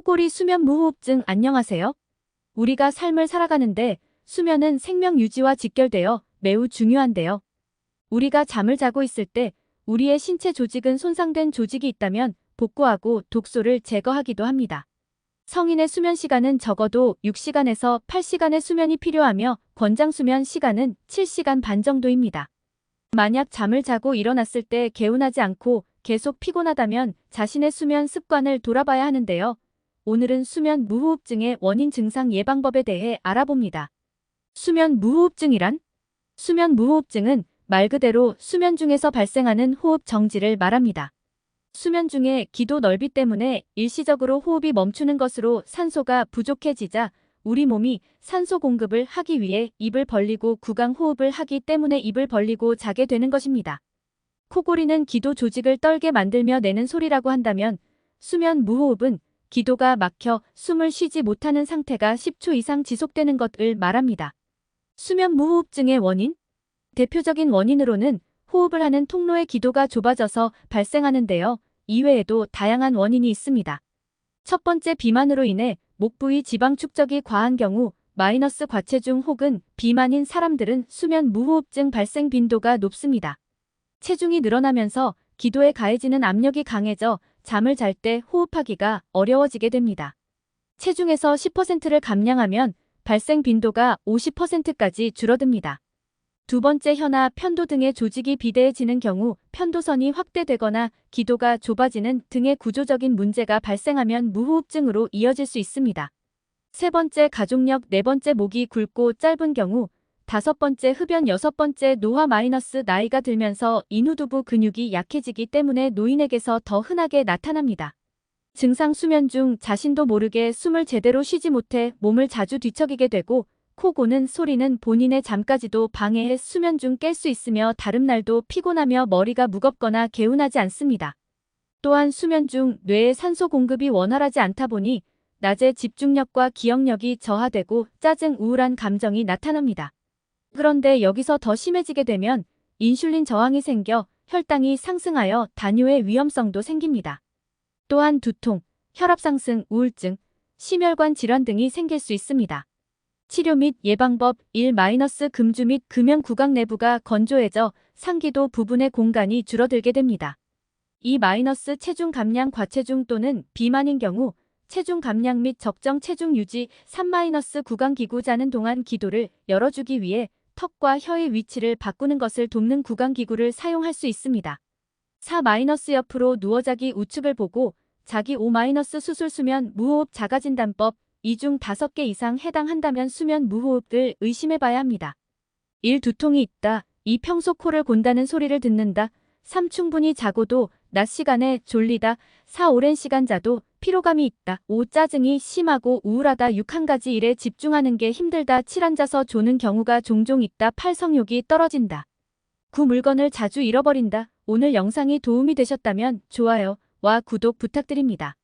코골이 수면 무호흡증 안녕하세요. 우리가 삶을 살아가는데 수면은 생명 유지와 직결되어 매우 중요한데요. 우리가 잠을 자고 있을 때 우리의 신체 조직은 손상된 조직이 있다면 복구하고 독소를 제거하기도 합니다. 성인의 수면 시간은 적어도 6시간에서 8시간의 수면이 필요하며 권장 수면 시간은 7시간 반 정도입니다. 만약 잠을 자고 일어났을 때 개운하지 않고 계속 피곤하다면 자신의 수면 습관을 돌아봐야 하는데요. 오늘은 수면 무호흡증의 원인 증상 예방법에 대해 알아봅니다. 수면 무호흡증이란? 수면 무호흡증은 말 그대로 수면 중에서 발생하는 호흡 정지를 말합니다. 수면 중에 기도 넓이 때문에 일시적으로 호흡이 멈추는 것으로 산소가 부족해지자 우리 몸이 산소 공급을 하기 위해 입을 벌리고 구강 호흡을 하기 때문에 입을 벌리고 자게 되는 것입니다. 코골이는 기도 조직을 떨게 만들며 내는 소리라고 한다면 수면 무호흡은 기도가 막혀 숨을 쉬지 못하는 상태가 10초 이상 지속되는 것을 말합니다. 수면 무호흡증의 원인? 대표적인 원인으로는 호흡을 하는 통로의 기도가 좁아져서 발생하는데요. 이외에도 다양한 원인이 있습니다. 첫 번째, 비만으로 인해 목 부위 지방 축적이 과한 경우 마이너스 과체중 혹은 비만인 사람들은 수면 무호흡증 발생 빈도가 높습니다. 체중이 늘어나면서 기도에 가해지는 압력이 강해져 잠을 잘 때 호흡하기가 어려워지게 됩니다. 체중에서 10%를 감량하면 발생 빈도가 50%까지 줄어듭니다. 두 번째, 혀나 편도 등의 조직이 비대해지는 경우 편도선이 확대되거나 기도가 좁아지는 등의 구조적인 문제가 발생하면 무호흡증으로 이어질 수 있습니다. 세 번째, 가족력. 네 번째, 목이 굵고 짧은 경우. 다섯 번째, 흡연. 여섯 번째, 노화. 나이가 들면서 인후두부 근육이 약해지기 때문에 노인에게서 더 흔하게 나타납니다. 증상, 수면 중 자신도 모르게 숨을 제대로 쉬지 못해 몸을 자주 뒤척이게 되고 코 고는 소리는 본인의 잠까지도 방해해 수면 중 깰 수 있으며 다음날도 피곤하며 머리가 무겁거나 개운하지 않습니다. 또한 수면 중 뇌의 산소 공급이 원활하지 않다 보니 낮에 집중력과 기억력이 저하되고 짜증, 우울한 감정이 나타납니다. 그런데 여기서 더 심해지게 되면 인슐린 저항이 생겨 혈당이 상승하여 당뇨의 위험성도 생깁니다. 또한 두통, 혈압 상승, 우울증, 심혈관 질환 등이 생길 수 있습니다. 치료 및 예방법 1. 금주 및 금연 구강 내부가 건조해져 상기도 부분의 공간이 줄어들게 됩니다. 2. 체중 감량. 과체중 또는 비만인 경우 체중 감량 및 적정 체중 유지. 3. 구강 기구. 자는 동안 기도를 열어주기 위해 턱과 혀의 위치를 바꾸는 것을 돕는 구강 기구를 사용할 수 있습니다. 4. 옆으로 누워 자기. 우측을 보고 자기. 5. 수술. 수면 무호흡 자가진단법. 이 중 5개 이상 해당한다면 수면 무호흡을 의심해봐야 합니다. 1. 두통이 있다. 2. 평소 코를 곤다는 소리를 듣는다. 3. 충분히 자고도 낮 시간에 졸리다. 4. 오랜 시간 자도 피로감이 있다. 5. 짜증이 심하고 우울하다. 6. 한 가지 일에 집중하는 게 힘들다. 7. 앉아서 조는 경우가 종종 있다. 8. 성욕이 떨어진다. 9. 물건을 자주 잃어버린다. 오늘 영상이 도움이 되셨다면 좋아요와 구독 부탁드립니다.